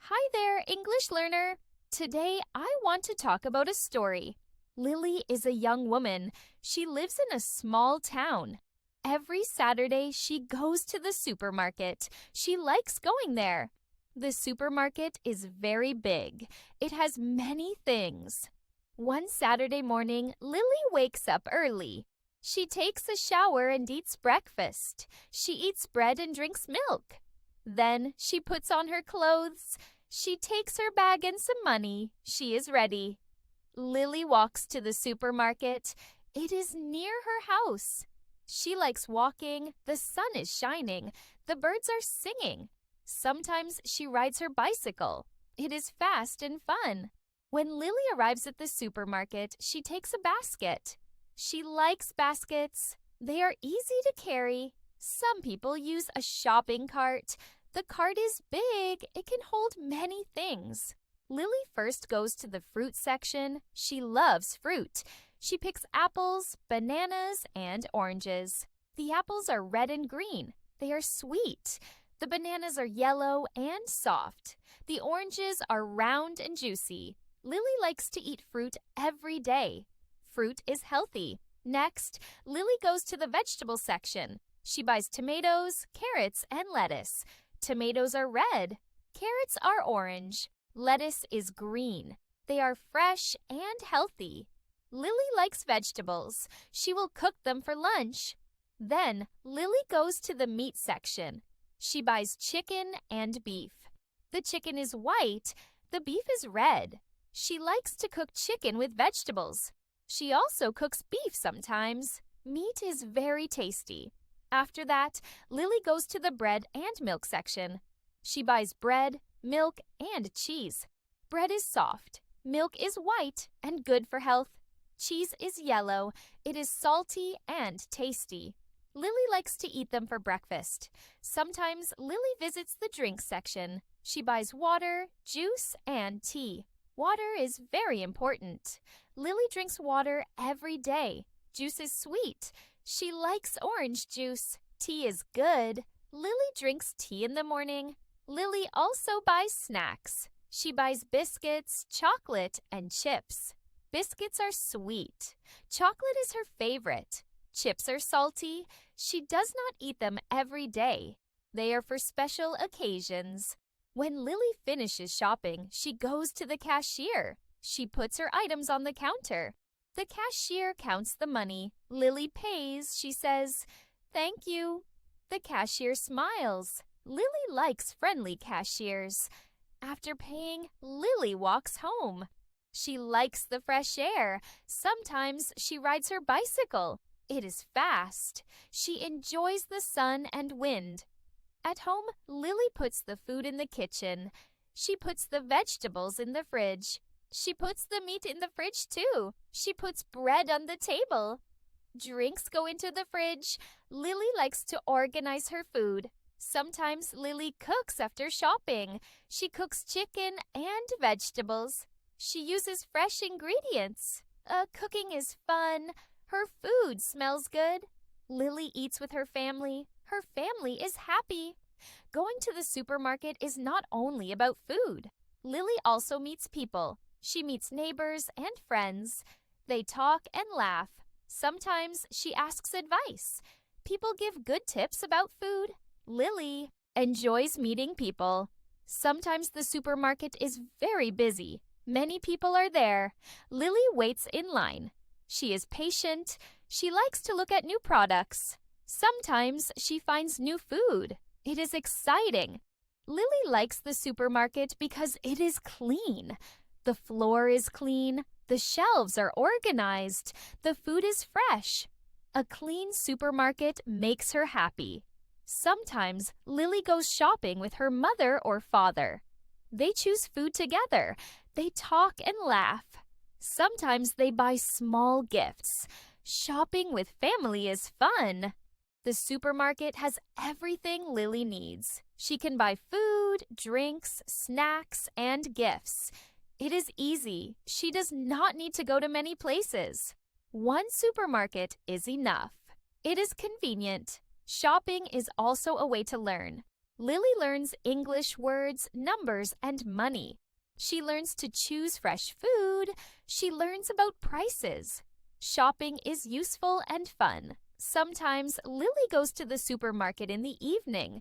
Hi there, English learner! Today I want to talk about a story. Lily is a young woman. She lives in a small town. Every Saturday she goes to the supermarket. She likes going there. The supermarket is very big. It has many things. One Saturday morning, Lily wakes up early. She takes a shower and eats breakfast. She eats bread and drinks milk. Then she puts on her clothes. She takes her bag and some money. She is ready. Lily walks to the supermarket. It is near her house. She likes walking. The sun is shining. The birds are singing. Sometimes she rides her bicycle. It is fast and fun. When Lily arrives at the supermarket, she takes a basket. She likes baskets. They are easy to carry. Some people use a shopping cart. The cart is big. It can hold many things. Lily first goes to the fruit section. She loves fruit. She picks apples, bananas, and oranges. The apples are red and green. They are sweet. The bananas are yellow and soft. The oranges are round and juicy. Lily likes to eat fruit every day. Fruit is healthy. Next, Lily goes to the vegetable section. She buys tomatoes, carrots, and lettuce. Tomatoes are red. Carrots are orange. Lettuce is green. They are fresh and healthy. Lily likes vegetables. She will cook them for lunch. Then, Lily goes to the meat section. She buys chicken and beef. The chicken is white. The beef is red. She likes to cook chicken with vegetables. She also cooks beef sometimes. Meat is very tasty. After that, Lily goes to the bread and milk section. She buys bread, milk, and cheese. Bread is soft. Milk is white and good for health. Cheese is yellow. It is salty and tasty. Lily likes to eat them for breakfast. Sometimes Lily visits the drink section. She buys water, juice, and tea. Water is very important. Lily drinks water every day. Juice is sweet. She likes orange juice. Tea is good. Lily drinks tea in the morning. Lily also buys snacks. She buys biscuits, chocolate, and chips. Biscuits are sweet. Chocolate is her favorite. Chips are salty. She does not eat them every day. They are for special occasions. When Lily finishes shopping, she goes to the cashier. She puts her items on the counter. The cashier counts the money. Lily pays. She says, "Thank you." The cashier smiles. Lily likes friendly cashiers. After paying, Lily walks home. She likes the fresh air. Sometimes she rides her bicycle. It is fast. She enjoys the sun and wind. At home, Lily puts the food in the kitchen. She puts the vegetables in the fridge. She puts the meat in the fridge too. She puts bread on the table. Drinks go into the fridge. Lily likes to organize her food. Sometimes Lily cooks after shopping. She cooks chicken and vegetables. She uses fresh ingredients. Cooking is fun. Her food smells good. Lily eats with her family. Her family is happy. Going to the supermarket is not only about food. Lily also meets people. She meets neighbors and friends. They talk and laugh. Sometimes she asks advice. People give good tips about food. Lily enjoys meeting people. Sometimes the supermarket is very busy. Many people are there. Lily waits in line. She is patient. She likes to look at new products. Sometimes she finds new food. It is exciting. Lily likes the supermarket because it is clean. The floor is clean. The shelves are organized. The food is fresh. A clean supermarket makes her happy. Sometimes Lily goes shopping with her mother or father. They choose food together. They talk and laugh. Sometimes they buy small gifts. Shopping with family is fun. The supermarket has everything Lily needs. She can buy food, drinks, snacks, and gifts. It is easy. She does not need to go to many places. One supermarket is enough. It is convenient. Shopping is also a way to learn. Lily learns English words, numbers, and money. She learns to choose fresh food. She learns about prices. Shopping is useful and fun. Sometimes Lily goes to the supermarket in the evening.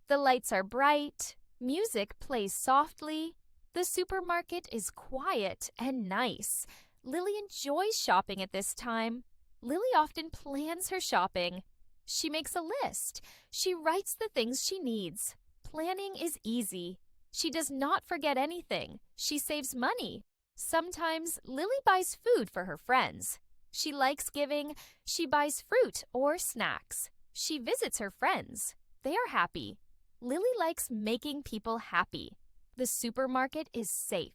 The lights are bright. Music plays softly. The supermarket is quiet and nice. Lily enjoys shopping at this time. Lily often plans her shopping. She makes a list. She writes the things she needs. Planning is easy. She does not forget anything. She saves money. Sometimes Lily buys food for her friends. She likes giving. She buys fruit or snacks. She visits her friends. They are happy. Lily likes making people happy. The supermarket is safe.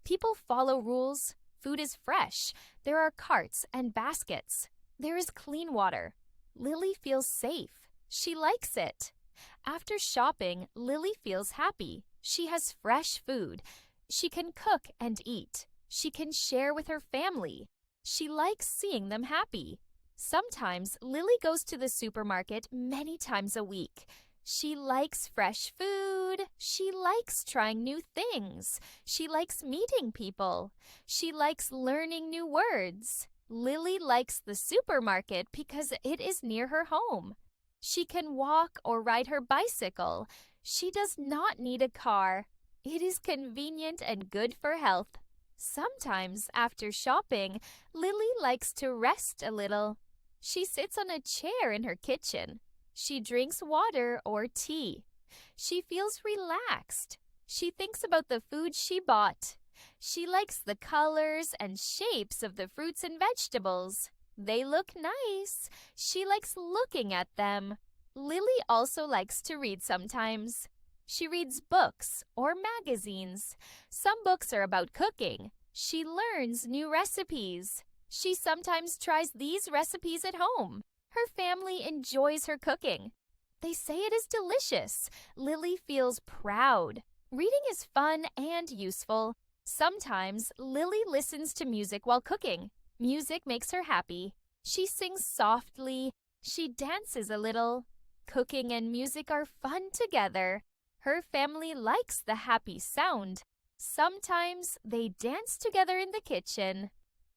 People follow rules. Food is fresh. There are carts and baskets. There is clean water. Lily feels safe. She likes it. After shopping, Lily feels happy. She has fresh food. She can cook and eat. She can share with her family. She likes seeing them happy. Sometimes Lily goes to the supermarket many times a week. She likes fresh food. She likes trying new things. She likes meeting people. She likes learning new words. Lily likes the supermarket because it is near her home. She can walk or ride her bicycle. She does not need a car. It is convenient and good for health. Sometimes, after shopping, Lily likes to rest a little. She sits on a chair in her kitchen. She drinks water or tea. She feels relaxed. She thinks about the food she bought. She likes the colors and shapes of the fruits and vegetables. They look nice. She likes looking at them. Lily also likes to read sometimes. She reads books or magazines. Some books are about cooking. She learns new recipes. She sometimes tries these recipes at home. Her family enjoys her cooking. They say it is delicious. Lily feels proud. Reading is fun and useful. Sometimes Lily listens to music while cooking. Music makes her happy. She sings softly. She dances a little. Cooking and music are fun together. Her family likes the happy sound. Sometimes they dance together in the kitchen.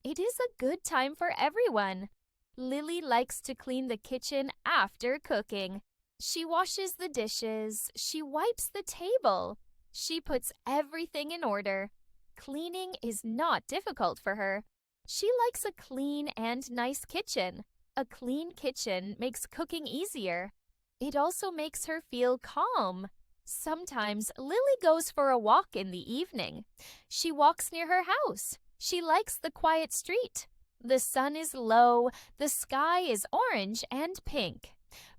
It is a good time for everyone. Lily likes to clean the kitchen after cooking. She washes the dishes. She wipes the table. She puts everything in order. Cleaning is not difficult for her. She likes a clean and nice kitchen. A clean kitchen makes cooking easier. It also makes her feel calm. Sometimes Lily goes for a walk in the evening. She walks near her house. She likes the quiet street. The sun is low. The sky is orange and pink.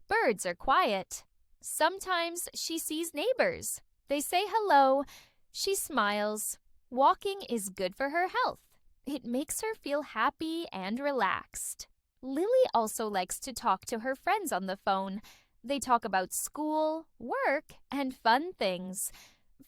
Birds are quiet. Sometimes she sees neighbors. They say hello. She smiles. Walking is good for her health. It makes her feel happy and relaxed. Lily also likes to talk to her friends on the phone. They talk about school, work, and fun things.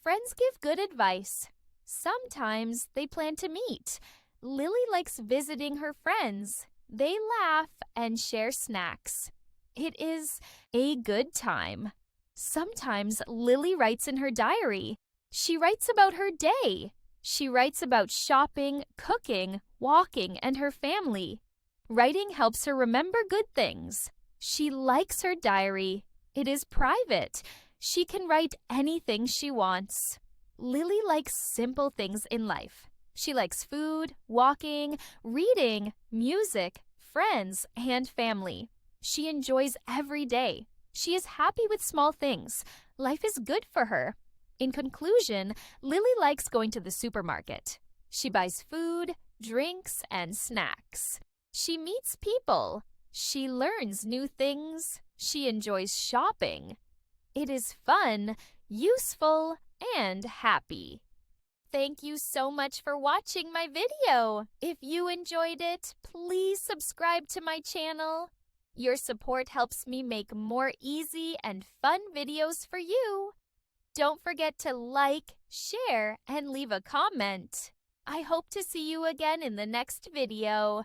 Friends give good advice. Sometimes they plan to meet. Lily likes visiting her friends. They laugh and share snacks. It is a good time. Sometimes Lily writes in her diary. She writes about her day. She writes about shopping, cooking, walking, and her family. Writing helps her remember good things. She likes her diary. It is private. She can write anything she wants. Lily likes simple things in life. She likes food, walking, reading, music, friends, and family. She enjoys every day. She is happy with small things. Life is good for her. In conclusion, Lily likes going to the supermarket. She buys food, drinks, and snacks. She meets people. She learns new things. She enjoys shopping. It is fun, useful, and happy. Thank you so much for watching my video. If you enjoyed it, please subscribe to my channel. Your support helps me make more easy and fun videos for you. Don't forget to like, share, and leave a comment. I hope to see you again in the next video.